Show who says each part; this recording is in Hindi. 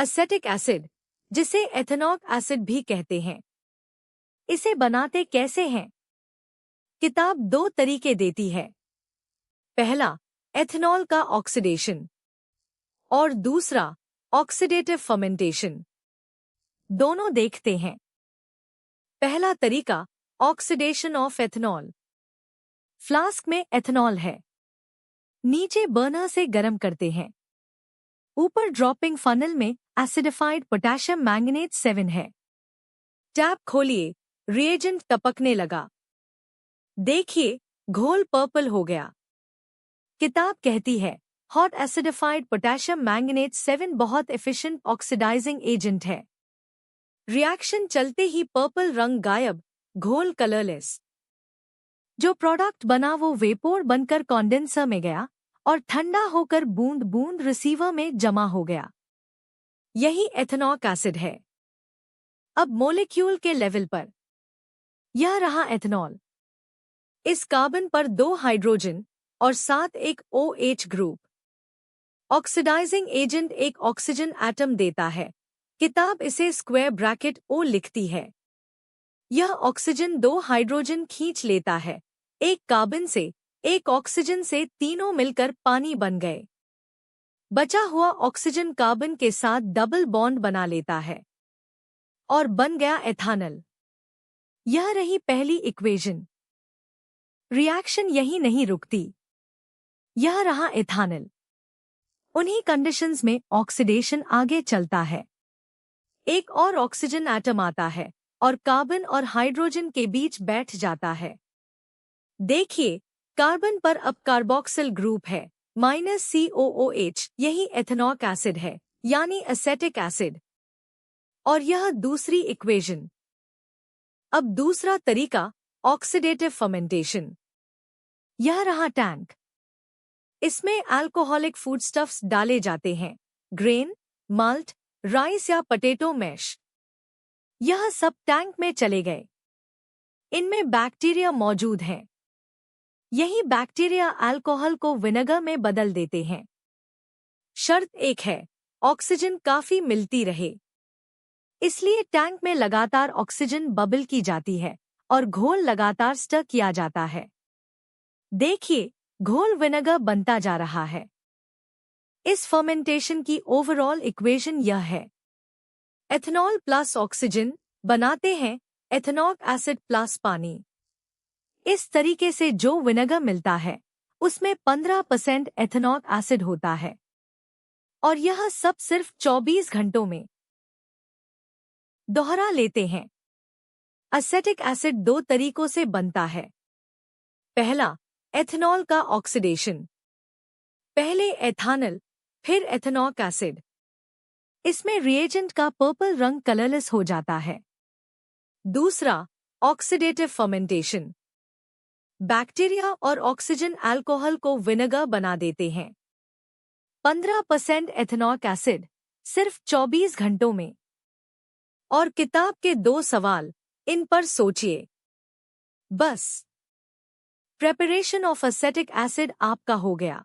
Speaker 1: एसेटिक एसिड, जिसे एथेनॉक एसिड भी कहते हैं, इसे बनाते कैसे हैं? किताब दो तरीके देती है। पहला, एथेनॉल का ऑक्सीडेशन और दूसरा, ऑक्सीडेटिव फर्मेंटेशन। दोनों देखते हैं। पहला तरीका, ऑक्सीडेशन ऑफ एथेनॉल। फ्लास्क में एथेनॉल है, नीचे बर्नर से गर्म करते हैं, ऊपर ड्रॉपिंग फनल में एसिडिफाइड पोटेशियम मैंगनेट 7 है। टैप खोलिए, रिएजेंट टपकने लगा। देखिए, घोल पर्पल हो गया। किताब कहती है, हॉट एसिडिफाइड पोटेशियम मैंगनेट 7 बहुत एफिशिएंट ऑक्सीडाइजिंग एजेंट है। रिएक्शन चलते ही पर्पल रंग गायब, घोल कलरलेस। जो प्रोडक्ट बना वो वेपोर बनकर कॉन्डेंसर में गया और ठंडा होकर बूंद बूंद रिसीवर में जमा हो गया। यही एथेनॉक एसिड है। अब मोलेक्यूल के लेवल पर, यह रहा एथेनॉल। इस कार्बन पर 2 हाइड्रोजन और साथ एक OH ग्रुप। ऑक्सीडाइजिंग एजेंट एक ऑक्सीजन एटम देता है। किताब इसे स्क्वायर ब्रैकेट O लिखती है। यह ऑक्सीजन 2 हाइड्रोजन खींच लेता है, एक कार्बन से, एक ऑक्सीजन से, तीनों मिलकर पानी बन गए। बचा हुआ ऑक्सीजन कार्बन के साथ डबल बॉन्ड बना लेता है और बन गया एथानल। यह रही पहली इक्वेशन। रिएक्शन यही नहीं रुकती। यह रहा एथानल। उन्हीं कंडीशंस में ऑक्सीडेशन आगे चलता है। एक और ऑक्सीजन एटम आता है और कार्बन और हाइड्रोजन के बीच बैठ जाता है। देखिए, कार्बन पर अब कार्बोक्सिल ग्रुप है, -COOH। यही एथेनॉक एसिड है, यानी एसेटिक एसिड। और यह दूसरी इक्वेशन। अब दूसरा तरीका, ऑक्सीडेटिव फर्मेंटेशन। यह रहा टैंक। इसमें अल्कोहलिक फूडस्टफ्स डाले जाते हैं, ग्रेन, माल्ट, राइस या पोटैटो मैश। यह सब टैंक में चले गए। इनमें बैक्टीरिया मौजूद हैं। यही बैक्टीरिया अल्कोहल को विनेगर में बदल देते हैं। शर्त एक है, ऑक्सीजन काफी मिलती रहे। इसलिए टैंक में लगातार ऑक्सीजन बबल की जाती है और घोल लगातार स्टर किया जाता है। देखिए, घोल विनेगर बनता जा रहा है। इस फर्मेंटेशन की ओवरऑल इक्वेशन यह है। एथेनॉल प्लस ऑक्सीजन बनाते हैं एथेनॉक एसिड प्लस पानी। इस तरीके से जो विनेगर मिलता है उसमें 15% एथेनॉक एसिड होता है और यह सब सिर्फ 24 घंटों में। दोहरा लेते हैं। एसेटिक एसिड 2 तरीकों से बनता है। पहला, एथेनॉल का ऑक्सीडेशन। पहले एथानल, फिर एथेनॉक एसिड। इसमें रिएजेंट का पर्पल रंग कलरलेस हो जाता है। दूसरा, ऑक्सीडेटिव फर्मेंटेशन। बैक्टीरिया और ऑक्सीजन अल्कोहल को विनेगर बना देते हैं। 15% एथेनॉक एसिड सिर्फ 24 घंटों में। और किताब के 2 सवाल, इन पर सोचिए। बस, प्रेपरेशन ऑफ एसेटिक एसिड आपका हो गया।